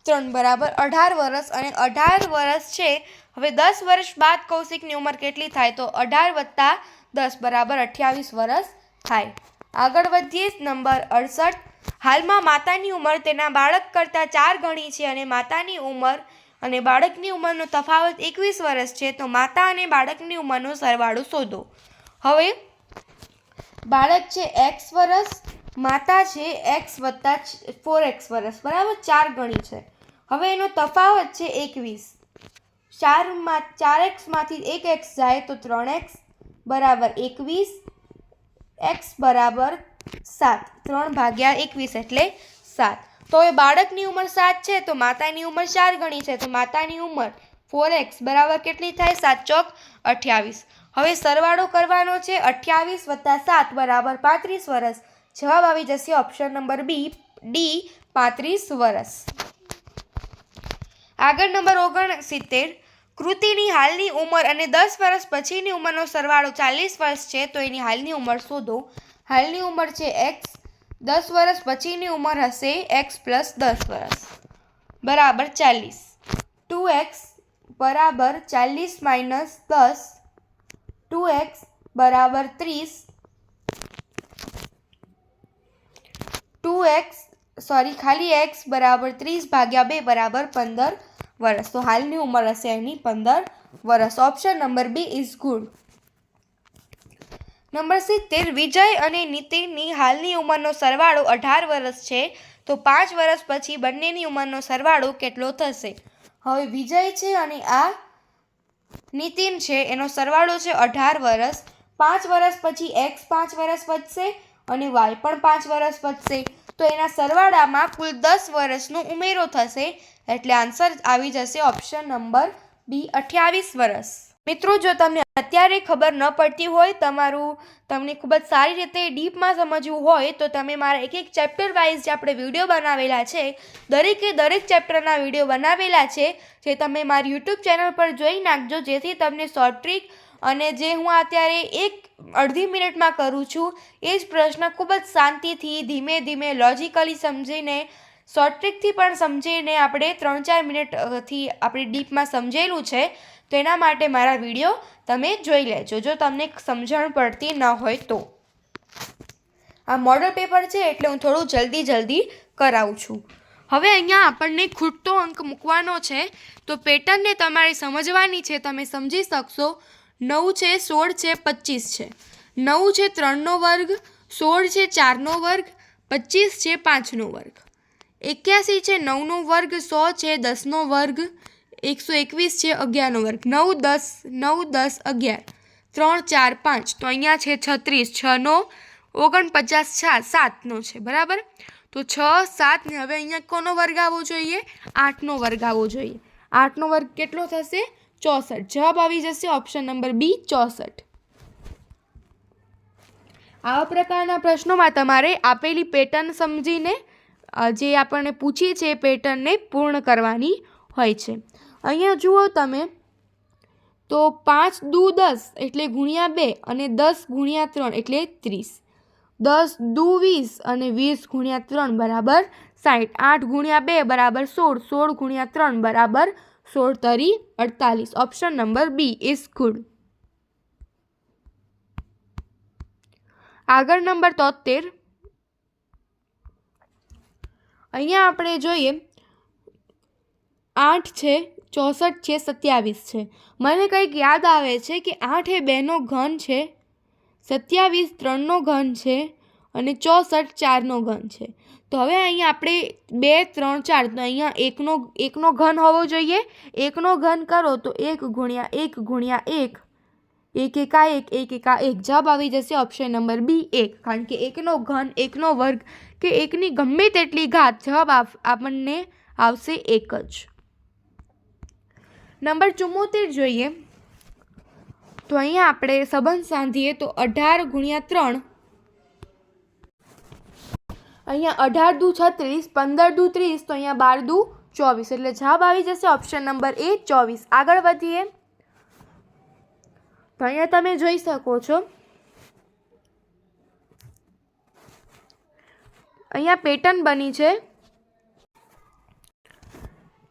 3 બરાબર 18 વર્ષ, અને 18 વર્ષ છે. હવે 10 વર્ષ બાદ કૌશિકની ઉંમર કેટલી થાય? તો 18 + 10 બરાબર 28 વર્ષ થાય. આગળ વધીએ. નંબર 68, હાલમાં માતાની ઉંમર તેના બાળક કરતાં 4 ગણી છે અને માતાની ઉંમર અને બાળકની ઉંમરનો તફાવત 21 વર્ષ છે, તો માતા અને બાળકની ઉંમરનો સરવાળો શોધો. હવે બાળક છે x વર્ષ, માતા છે x + 4x વર્ષ, બરાબર 4 ગણી છે. હવે એનો તફાવત છે 21. 4x માંથી 1x જાય તો 3x બરાબર 21, x બરાબર 7, 3/21 એટલે 7. તો એ બાળકની ઉંમર 7 છે તો માતાની ઉંમર 4 ગણી છે, તો માતાની ઉંમર 4x બરાબર કેટલી થાય? 7 ચોક 28. હવે સરવાળો કરવાનો છે. 28 + 7 બરાબર 35 વર્ષ. જવાબ આવી જશે ઓપ્શન નંબર બી, ડી, 35 વર્ષ. આગળ નંબર 69, કૃતિની હાલની ઉંમર અને 10 વર્ષ પછીની ઉંમરનો સરવાળો 40 વર્ષ છે, તો એની હાલની ઉંમર શોધો. હાલની ઉંમર છે x, 10 વર્ષ પછીની ઉંમર હશે x + 10 વર્ષ બરાબર 40. 2x બરાબર 40 - 10, 2x બરાબર 30, x બરાબર 30/2 બરાબર 15 વર્ષ. તો હાલની ઉંમર હશે એની 15 વર્ષ. Option number B is good. Number 70, Vijay અને નીતિનની હાલની ઉંમરનો સરવાળો 18 વર્ષ છે, તો 5 વર્ષ પછી બંનેની ઉંમરનો સરવાળો કેટલો થશે? હવે વિજય છે અને આ નીતિન છે, એનો સરવાળો છે 18 વર્ષ. 5 વર્ષ પછી x 5 વર્ષ વધશે અને y પણ 5 વર્ષ વધશે, તો એના સરવાળામાં કુલ 10 વર્ષનો ઉમેરો થશે, એટલે આન્સર આવી જશે ઓપ્શન નંબર બી, 28 વર્ષ. મિત્રો, જો તમને અત્યારે ખબર ન પડતી હોય, તમને ખૂબ જ સારી રીતે ડીપમાં સમજવું હોય, તો તમે મારા એક ચેપ્ટર વાઇઝ જે આપણે વિડીયો બનાવેલા છે, દરેક ચેપ્ટરના વિડીયો બનાવેલા છે, જે તમે મારી યુટ્યુબ ચેનલ પર જોઈ નાખજો, જેથી તમને શોર્ટ ટ્રીક અને જે હું અત્યારે અડધી મિનિટમાં કરું છું એ જ પ્રશ્ન ખૂબ જ શાંતિથી, ધીમે ધીમે, લોજિકલી સમજીને, શોર્ટ ટ્રીકથી પણ સમજીને આપણે 3-4 મિનિટથી આપણે ડીપમાં સમજેલું છે. તો એના માટે મારા વિડીયો તમે જોઈ લેજો, જો તમને સમજણ પડતી ન હોય તો. આ મોડલ પેપર છે એટલે હું થોડું જલ્દી કરાવું છું. હવે અહીંયા આપણને ખૂટતો અંક મૂકવાનો છે, તો પેટર્નને તમારે સમજવાની છે, તમે સમજી શકશો. 9 છે, 16 છે, 25 છે. 9 છે 3નો વર્ગ, 16 છે 4નો વર્ગ, 25 છે 5નો વર્ગ, 81 છે 9નો વર્ગ, 100 છે 10નો વર્ગ, 121 છે 11નો વર્ગ. 9, 10, 11, 3, 4, 5. તો અહીંયા છે 36, 6નો, 49, 7નો છે, બરાબર. તો 6, 7 ને હવે અહીંયા કોનો વર્ગ આવવો જોઈએ? 8નો વર્ગ આવવો જોઈએ. 8નો વર્ગ કેટલો થશે? 64. જવાબ આવી જશે ઓપ્શન નંબર બી, 64. આવા પ્રકારના પ્રશ્નોમાં તમારે આપેલી પેટર્ન સમજીને જે આપણને પૂછી છે એ પેટર્નને પૂર્ણ કરવાની હોય છે. અહીંયા જુઓ તમે, તો 5 દુ 10 એટલે × 2 અને 10 × 3 એટલે 30. 10 દુ 20 અને 20 × 3 બરાબર 60. 8 × 2 બરાબર 16. 16 × 3 બરાબર 16 તરી 48. Option number B is good. આગળ નંબર 73, અહીંયા આપણે જોઈએ 8 છે, 64 છે, 27 છે. મને કંઈક યાદ આવે છે કે 8 એ 2નો ઘન છે, 27 3નો ઘન છે અને 64 4નો ઘન છે. તો હવે અહીંયા આપણે 2 3 4, તો અહીંયા એકનો ઘન હોવો જોઈએ. એકનો ઘન કરો તો 1 ગુણ્યા 1 ગુણ્યા 1, 1 એકા 1, 1 એકા 1. જવાબ આવી જશે ઓપ્શન નંબર બી 1, કારણ કે એકનો ઘન, એકનો વર્ગ કે એકની ગમે તેટલી ઘાત, જવાબ આપણને આવશે 1 જ. નંબર 74 જોઈએ, તો અહીંયા આપણે સંબંધ સાંધીએ તો 18 ગુણ્યા 3, અહીંયા 18 દુ 36, 15 દુ 30, તો અહીંયા 12 દુ 24, એટલે જવાબ આવી જશે ઓપ્શન નંબર એ 24. આગળ વધીએ તો અહીંયા તમે જોઈ શકો છો, અહીંયા પેટર્ન બની છે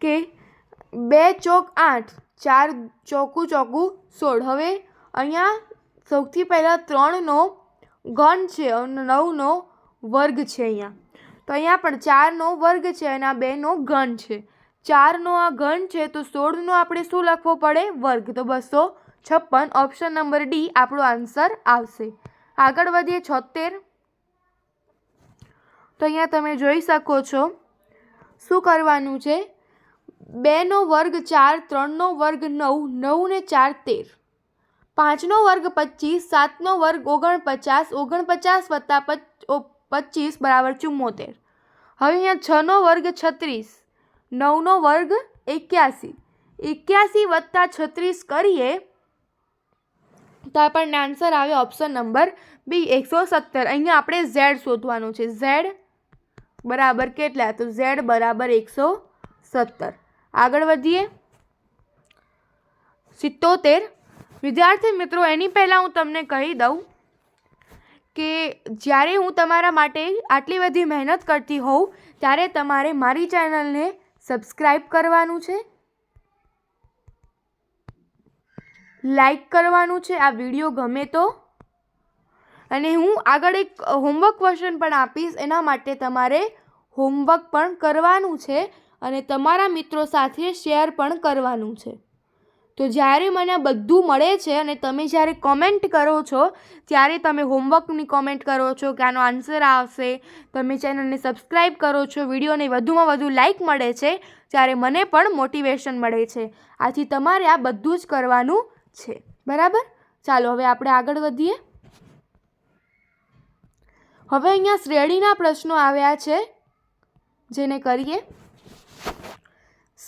કે 2 ચોક 8, 4 ચોકું 16. હવે અહીંયા સૌથી પહેલાં 3નો ઘન છે અને 9નો વર્ગ છે. અહીંયા તો અહીંયા પણ 4નો વર્ગ છે અને આ 2નો ઘન છે. 4નો આ ઘન છે તો 16નો આપણે શું લખવો પડે? વર્ગ. તો 256, ઓપ્શન નંબર ડી આપણો આન્સર આવશે. આગળ વધીએ 76, તો અહીંયા તમે જોઈ શકો છો શું કરવાનું છે. 2નો વર્ગ 4, 3નો વર્ગ 9, 9 ને 4 13, 5નો વર્ગ 25, 7નો વર્ગ 49, 49 વત્તા 25 બરાબર 74. હવે અહીંયા 6નો વર્ગ 36, 9નો વર્ગ 81, 81 વત્તા 36 કરીએ તો આપણને આન્સર આવે ઓપ્શન નંબર બી 117. અહીંયા આપણે ઝેડ શોધવાનું છે. ઝેડ બરાબર કેટલા? તો ઝેડ બરાબર 117. આગળ વધીએ 77. વિદ્યાર્થી મિત્રો, એની પહેલાં હું તમને કહી દઉં કે જ્યારે હું તમારા માટે આટલી બધી મહેનત કરતી હોઉં ત્યારે તમારે મારી ચેનલને સબસ્ક્રાઈબ કરવાનું છે, લાઈક કરવાનું છે આ વિડીયો ગમે તો, અને હું આગળ એક હોમવર્ક ક્વેશ્ચન પણ આપીશ, એના માટે તમારે હોમવર્ક પણ કરવાનું છે અને તમારા મિત્રો સાથે શેર પણ કરવાનું છે. તો જ્યારે મને બધું મળે છે અને તમે જ્યારે કોમેન્ટ કરો છો ત્યારે તમે હોમવર્કની કોમેન્ટ કરો છો કે આનો આન્સર આવશે, તમે ચેનલને સબસ્ક્રાઈબ કરો છો, વિડીયોને વધુમાં વધુ લાઈક મળે છે, ત્યારે મને પણ મોટિવેશન મળે છે. આથી તમારે આ બધું જ કરવાનું છે. બરાબર? ચાલો હવે આપણે આગળ વધીએ. હવે અહીંયા શ્રેણીના પ્રશ્નો આવ્યા છે, જેને કરીએ.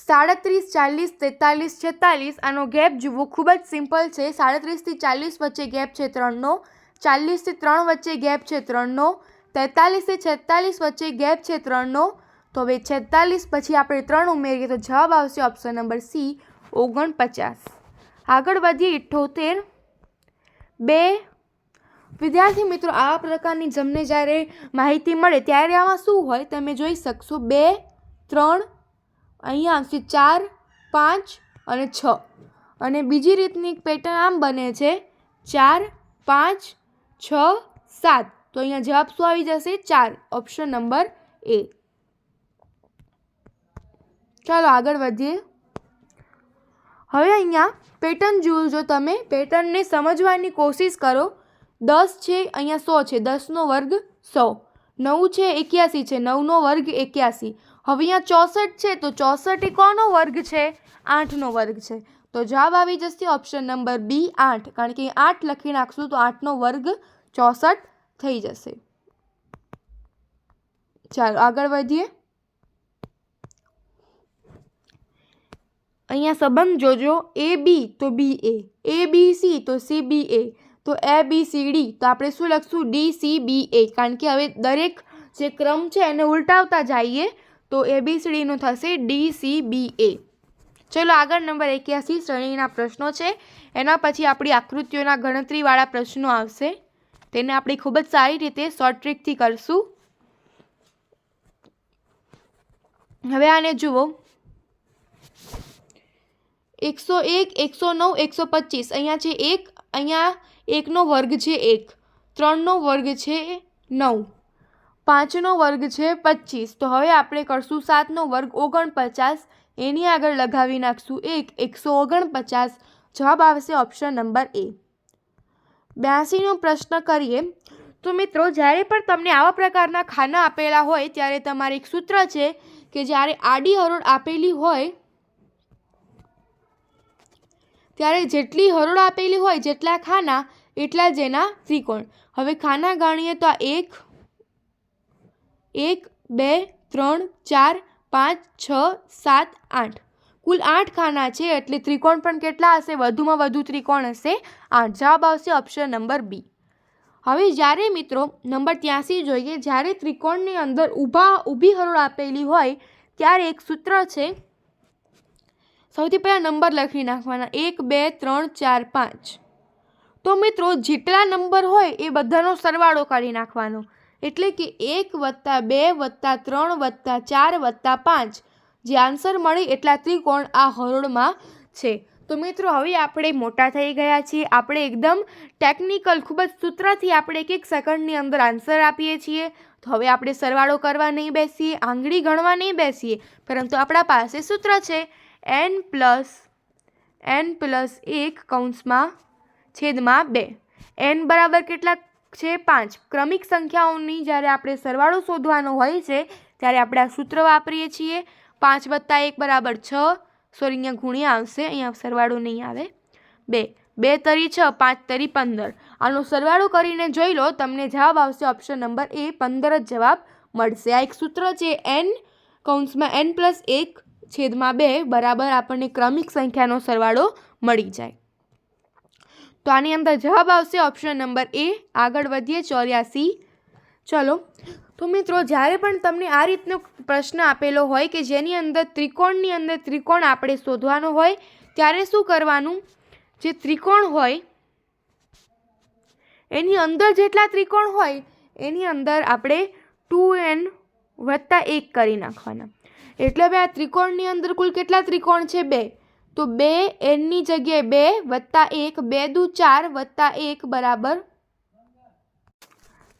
37, 40, 43, 46, આનો ગેપ જુઓ, ખૂબ જ સિમ્પલ છે. 37 થી 40 વચ્ચે ગેપ છે 3નો, 40 થી 3 વચ્ચે ગેપ છે 3નો, 43 થી 46 વચ્ચે ગેપ છે 3નો. તો હવે 46 પછી આપણે 3 ઉમેરીએ તો જવાબ આવશે ઓપ્શન નંબર સી 49. આગળ વધીએ 78. 2. વિદ્યાર્થી મિત્રો, આવા પ્રકારની તમને જ્યારે માહિતી મળે ત્યારે આમાં શું હોય તમે જોઈ શકશો. 2, 3, અહીંયા આવશે 4, 5 અને 6, અને બીજી રીતની પેટર્ન આમ બને છે 4, 5, 6, 7. તો અહીંયા જવાબ શું આવી જશે? 4, ઓપ્શન નંબર એ. ચાલો આગળ વધીએ. હવે અહીંયા પેટર્ન જોજો, તમે પેટર્નને સમજવાની કોશિશ કરો. 10 છે, અહીંયા 100 છે, 10નો વર્ગ 100, 9 છે 81 છે, 9નો વર્ગ 81. હવે અહીંયા 64 છે તો 64 એ કોનો વર્ગ છે? 8નો વર્ગ છે. તો જવાબ આવી જશે ઓપ્શન નંબર બી 8, કારણ કે 8 લખી નાખશું તો 8નો વર્ગ 64 થઈ જશે. ચાલો આગળ વધીએ. અહીંયા સંબંધ જોજો. એ બી તો બી એ, એ બી સી તો સી બી એ, તો એ બી સી ડી તો આપણે શું લખશું? ડી સી બી એ, કારણ કે હવે દરેક જે ક્રમ છે એને ઉલટાવતા જઈએ તો એ બી સી ડીનું થશે ડી સી બી એ. ચલો આગળ નંબર 81 શ્રેણીના પ્રશ્નો છે. એના પછી આપણી આકૃતિઓના ગણતરીવાળા પ્રશ્નો આવશે, તેને આપણે ખૂબ જ સારી રીતે શોર્ટ ટ્રીકથી કરશું. હવે આને જુઓ. 101, 109, 125, અહીંયા છે 1, અહીંયા 1નો વર્ગ છે 1, 3નો વર્ગ છે 9, 5નો વર્ગ છે 25. તો હવે આપણે કરશું 7નો વર્ગ 49, એની આગળ લગાવી નાખશું 1, 149. જવાબ આવશે ઓપ્શન નંબર એ. 82નો પ્રશ્ન કરીએ તો મિત્રો, જ્યારે પણ તમને આવા પ્રકારના ખાના આપેલા હોય ત્યારે તમારે એક સૂત્ર છે કે જ્યારે આડી હરોળ આપેલી હોય ત્યારે જેટલી હરોળ આપેલી હોય, જેટલા ખાના એટલા જ એના ત્રિકોણ. હવે ખાના ગણીએ તો 1, 2, 3, 4, 5, 6, 7, 8. કુલ 8 ખાના છે, એટલે ત્રિકોણ પણ કેટલા હશે? વધુમાં વધુ ત્રિકોણ હશે 8. જવાબ આવશે ઓપ્શન નંબર બી. હવે જ્યારે મિત્રો નંબર 83 જોઈએ, જ્યારે ત્રિકોણની અંદર ઊભી હરોળ આપેલી હોય ત્યારે એક સૂત્ર છે. સૌથી પહેલાં નંબર લખી નાખવાના 1, 2, 3, 4, 5. તો મિત્રો જેટલા નંબર હોય એ બધાનો સરવાળો કરી નાખવાનો, એટલે કે 1 + 2 + 3 + 4 + 5. જે આન્સર મળે એટલા ત્રિકોણ આ હરોળમાં છે. તો મિત્રો હવે આપણે મોટા થઈ ગયા છીએ, આપણે એકદમ ટેકનિકલ ખૂબ જ સૂત્રથી આપણે 1 સેકન્ડની અંદર આન્સર આપીએ છીએ. તો હવે આપણે સરવાળો કરવા નહીં બેસીએ, આંગળી ગણવા નહીં બેસીએ, પરંતુ આપણા પાસે સૂત્ર છે n + n + 1 કૌંસમાં છેદમાં 2. n બરાબર કેટલા છે? 5. ક્રમિક સંખ્યાઓની જ્યારે આપણે સરવાળો શોધવાનો હોય છે ત્યારે આપણે આ સૂત્ર વાપરીએ છીએ. 5 + 1 = 6. સોરી, અહીંયા ગુણ્યા આવશે, અહીંયા સરવાળો નહીં આવે. 2, 2 તરી 6, 5 તરી 15. આનો સરવાળો કરીને જોઈ લો, તમને જવાબ આવશે ઓપ્શન નંબર એ, 15 જ જવાબ મળશે. આ એક સૂત્ર છે n + 1 છેદમાં 2 બરાબર આપણને ક્રમિક સંખ્યાનો સરવાળો મળી જાય. તો આની અંદર જવાબ આવશે ઓપ્શન નંબર એ. આગળ વધીએ 84. ચલો તો મિત્રો, જ્યારે પણ તમને આ રીતનો પ્રશ્ન આપેલો હોય કે જેની અંદર ત્રિકોણની અંદર ત્રિકોણ આપણે શોધવાનો હોય ત્યારે શું કરવાનું? જે ત્રિકોણ હોય એની અંદર જેટલા ત્રિકોણ હોય એની અંદર આપણે 2n + 1 કરી નાખવાના. એટલે હવે આ ત્રિકોણની અંદર કુલ કેટલા ત્રિકોણ છે? 2. તો 2 n ની જગ્યાએ 2 + 1, 2 દુ 4 + 1 બરાબર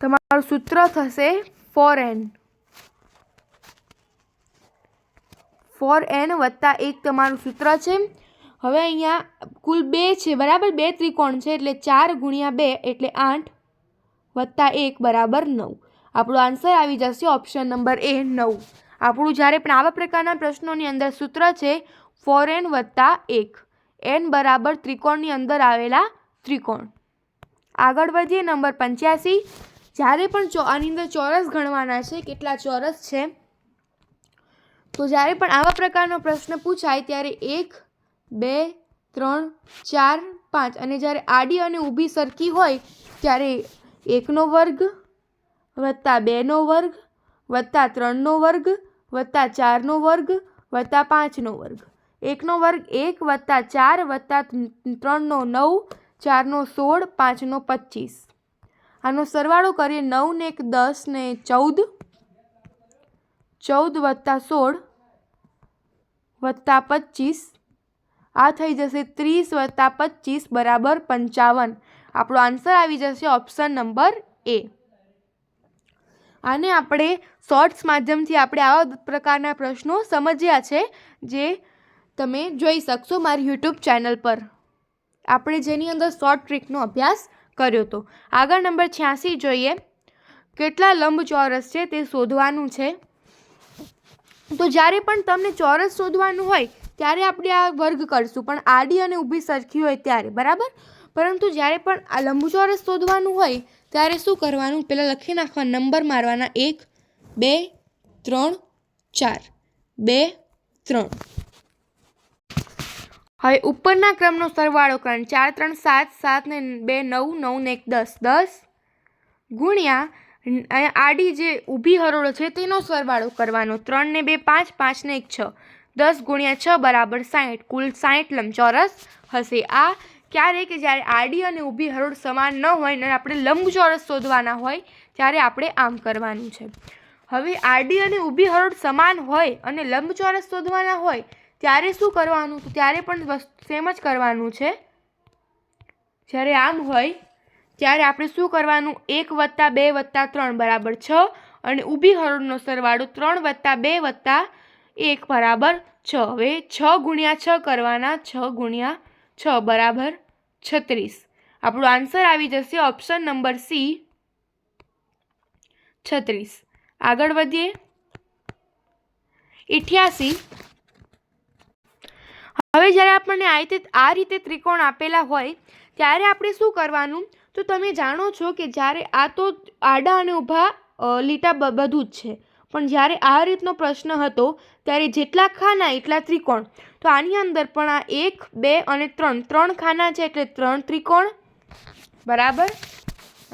તમારું સૂત્ર થશે 4n. 4n + 1 તમારું સૂત્ર છે. હવે અહીંયા કુલ 2 છે બરાબર, 2 ત્રિકોણ છે એટલે 4 × 2 એટલે 8 + 1 બરાબર 9. આપણો આન્સર આવી જશે ઓપ્શન નંબર એ, 9. આપણું જ્યારે પણ આવા પ્રકારના પ્રશ્નોની અંદર સૂત્ર છે 4n + 1. n બરાબર ત્રિકોણની અંદર આવેલા ત્રિકોણ. આગળ વધીએ નંબર 85. જ્યારે પણ આની અંદર ચોરસ ગણવાના છે, કેટલા ચોરસ છે. તો જ્યારે પણ આવા પ્રકારનો પ્રશ્ન પૂછાય ત્યારે 1, 2, 3, 4, 5 અને જ્યારે આડી અને ઊભી સરખી હોય ત્યારે 1નો વર્ગ + 2નો વર્ગ + 3નો વર્ગ + 4નો વર્ગ + 5નો વર્ગ. 1નો વર્ગ 1 + 4 + 3નો 9, 4નો 16, 5નો 25. આનો સરવાળો કરીએ 9 ને 1 10 ને 14, 14 + 16 + 25. આ થઈ જશે 30 + 25 બરાબર 55. આપણો આન્સર આવી જશે ઓપ્શન નંબર એ. આને આપણે શોર્ટ્સ માધ્યમથી આપણે આવા પ્રકારના પ્રશ્નો સમજ્યા છે, જે તમે જોઈ શકશો મારી યુટ્યુબ ચેનલ પર. આપણે જેની અંદર શોર્ટ ટ્રીકનો અભ્યાસ કર્યો હતો. આગળ નંબર 86 જોઈએ. કેટલા લંબચોરસ છે તે શોધવાનું છે. તો જ્યારે પણ તમને ચોરસ શોધવાનું હોય ત્યારે આપણે આ વર્ગ કરશું, પણ આડી અને ઊભી સરખી હોય ત્યારે, બરાબર. પરંતુ જ્યારે પણ આ લંબચોરસ શોધવાનું હોય ત્યારે શું કરવાનું? પહેલાં લખી નાખવા, નંબર મારવાના 1, 2, 3, 4, 2, 3. હવે ઉપરના ક્રમનો સરવાળો કરવાનો. 4, 3, 7, 7 ને 2 9, 9 ને 1 10, 10 ગુણ્યા આડી જે ઊભી હરોળ છે તેનો સરવાળો કરવાનો. 3 ને 2 5, 5 ને 1 6, 10 × 6 બરાબર 60. કુલ 60 લંબચોરસ હશે. આ ક્યારે? કે જ્યારે આડી અને ઊભી હરોળ સમાન ન હોય અને આપણે લંબચોરસ શોધવાના હોય ત્યારે આપણે આમ કરવાનું છે. હવે આડી અને ઊભી હરોળ સમાન હોય અને લંબચોરસ શોધવાના હોય ત્યારે શું કરવાનું? તો ત્યારે પણ સેમ જ કરવાનું છે. જ્યારે આમ હોય ત્યારે આપણે શું કરવાનું? 1 + 2 + 3 બરાબર 6 અને ઊભી હરોળનો સરવાળો 3 + 2 + 1 બરાબર 6. હવે 6 × 6 કરવાના, 6 × 6 બરાબર 36. આપણો આન્સર આવી જશે ઓપ્શન નંબર સી 36. આગળ વધીએ. 88. હવે જ્યારે આપણને આ રીતે ત્રિકોણ આપેલા હોય ત્યારે આપણે શું કરવાનું? તો તમે જાણો છો કે જ્યારે આ તો આડા અને ઊભા લીટા બધું જ છે, પણ જ્યારે આ રીતનો પ્રશ્ન હતો ત્યારે જેટલા ખાના એટલા ત્રિકોણ. તો આની અંદર પણ આ 1, 2 અને 3 ખાના છે એટલે 3 ત્રિકોણ બરાબર.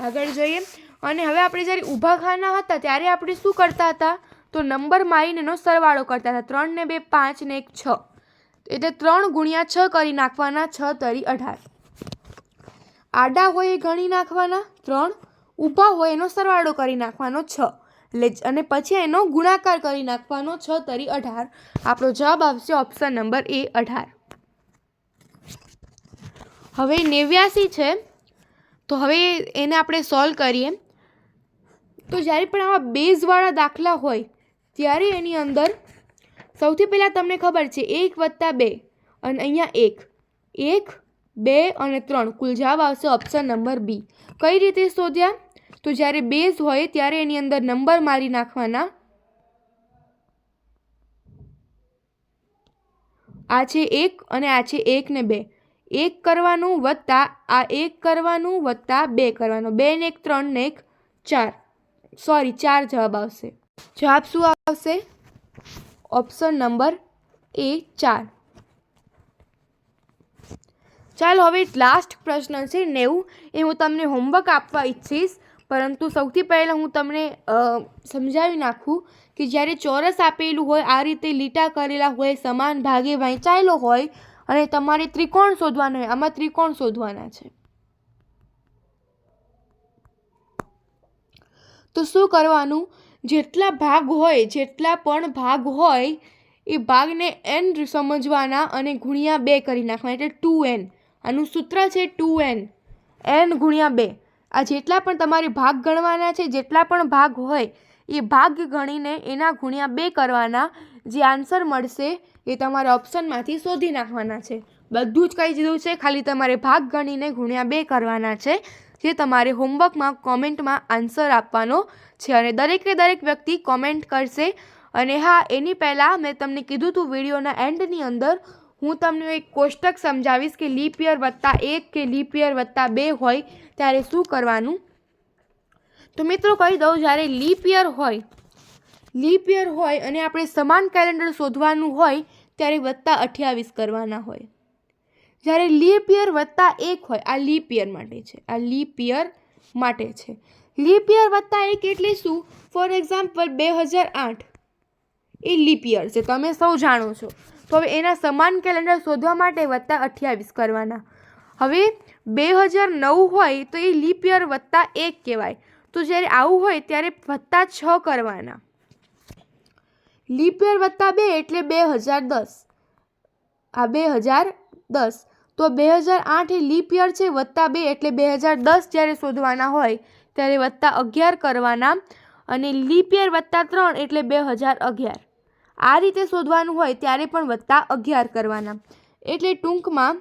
આગળ જોઈએ. અને હવે આપણે જ્યારે ઊભા ખાના હતા ત્યારે આપણે શું કરતા હતા? તો નંબર મારીને એનો સરવાળો કરતા હતા. 3 ને 2 5 ને 1 6, એટલે 3 × 6 કરી નાખવાના, 6 તરી 18. આડા હોય એ ગણી નાખવાના 3, ઊભા હોય એનો સરવાળો કરી નાખવાનો 6, એટલે અને પછી એનો ગુણાકાર કરી નાખવાનો 6 તરી 18. આપણો જવાબ આવશે ઓપ્શન નંબર એ 18. હવે 89 છે, તો હવે એને આપણે સોલ્વ કરીએ. તો જ્યારે પણ આવા બેઝવાળા દાખલા હોય ત્યારે એની અંદર સૌથી પહેલાં તમને ખબર છે 1 + 2 અને અહીંયા 1, 1, 2 અને 3 કુલ જવાબ આવશે ઓપ્શન નંબર બી. કઈ રીતે શોધ્યા? તો જ્યારે બેઝ હોય ત્યારે એની અંદર નંબર મારી નાખવાના. આ છે 1 અને આ છે 1 ને 2. 1 કરવાનું વત્તા આ 1 કરવાનું વત્તા 2 કરવાનું, 2 ને 1 3 ને 1 4, સોરી 4 જવાબ આવશે. જવાબ શું આવશે? ઓપ્શન નંબર એ 4. ચાલો હવે લાસ્ટ પ્રશ્ન છે 90. એ હું તમને હોમવર્ક આપવા ઈચ્છીશ, પરંતુ સૌથી પહેલાં હું તમને સમજાવી નાખું કે જ્યારે ચોરસ આપેલું હોય, આ રીતે લીટા કરેલા હોય, સમાન ભાગે વહેંચાયેલો હોય અને તમારે ત્રિકોણ શોધવાનો હોય, આમાં ત્રિકોણ શોધવાના છે. તો શું કરવાનું? જેટલા પણ ભાગ હોય એ ભાગને n સમજવાના અને ગુણ્યા 2 કરી નાખવાના, એટલે 2n. આનું સૂત્ર છે 2n, n × 2. આ જેટલા પણ તમારે ભાગ ગણવાના છે, જેટલા પણ ભાગ હોય એ ભાગ ગણીને એના ગુણ્યા 2 કરવાના. જે આન્સર મળશે એ તમારે ઓપ્શનમાંથી શોધી નાખવાના છે. બધું જ કહી દીધું છે, ખાલી તમારે ભાગ ગણીને ગુણ્યા 2 કરવાના છે, જે તમારે હોમવર્કમાં કોમેન્ટમાં આન્સર આપવાનો છે. અને દરેકે દરેક વ્યક્તિ કોમેન્ટ કરશે. અને હા, એની પહેલાં મેં તમને કીધું હતું વિડીયોના એન્ડની અંદર હું તમને એક કોષ્ટક સમજાવીશ કે લીપ યર +1 કે લીપ યર +2 હોય ત્યારે શું કરવાનું. તો મિત્રો કહી દઉં, જ્યારે લીપ યર હોય અને આપણે સમાન કેલેન્ડર શોધવાનું હોય ત્યારે +28 કરવાના હોય. જ્યારે લીપ યર +1 હોય, આ લીપ યર માટે છે, આ લીપ યર માટે છે. લીપ યર +1 એટલે શું? ફોર એક્ઝામ્પલ 2008 એ લીપ યર છે, તમે સૌ જાણો છો. તો હવે એના સમાન કેલેન્ડર શોધવા માટે +28 કરવાના. હવે 2009 હોય તો એ લીપ યર +1 કહેવાય. તો જ્યારે આવું હોય ત્યારે +6 કરવાના. લીપ યર +2 એટલે 2010, આ 2010. તો 2008 એ લીપ યર છે, +2 એટલે 2010 જ્યારે શોધવાના હોય ત્યારે +11 કરવાના. અને લીપ યર +3 એટલે 2011. આ રીતે શોધવાનું હોય ત્યારે પણ +11 કરવાના. એટલે ટૂંકમાં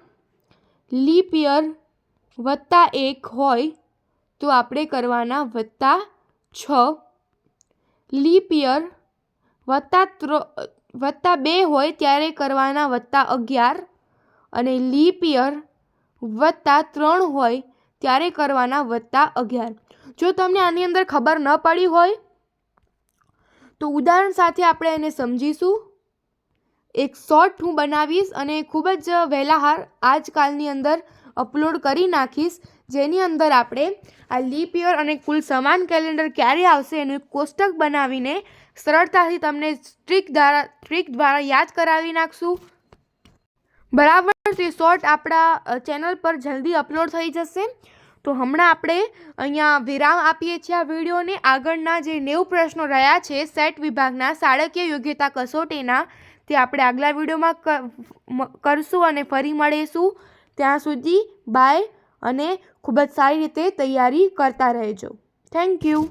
લીપ યર +1 હોય તો આપણે કરવાના +6. લીપ યર +2 હોય ત્યારે કરવાના +11. અને લીપ યર +3 હોય ત્યારે કરવાના +11. જો તમને આની અંદર ખબર ન પડી હોય તો ઉદાહરણ સાથે આપણે એને સમજીશું. એક શોર્ટ હું બનાવીશ અને ખૂબ જ વહેલા આજકાલની અંદર અપલોડ કરી નાખીશ, જેની અંદર આપણે આ લીપ યર અને કુલ સમાન કેલેન્ડર ક્યારે આવશે એનું એક કોષ્ટક બનાવીને સરળતાથી તમને ટ્રીક દ્વારા યાદ કરાવી નાખશું. બરાબર. તે શોર્ટ આપણા ચેનલ પર જલ્દી અપલોડ થઈ જશે. તો હમણાં આપણે અહીંયા વિરામ આપીએ છીએ આ વિડીયોને. આગળના જે 90 પ્રશ્નો રહ્યા છે સેટ વિભાગના શાળાકીય યોગ્યતા કસોટીના, તે આપણે આગલા વિડીયોમાં કરશું અને ફરી મળીશું. ત્યાં સુધી બાય. અને ખૂબ જ સારી રીતે તૈયારી કરતા રહેજો. Thank you.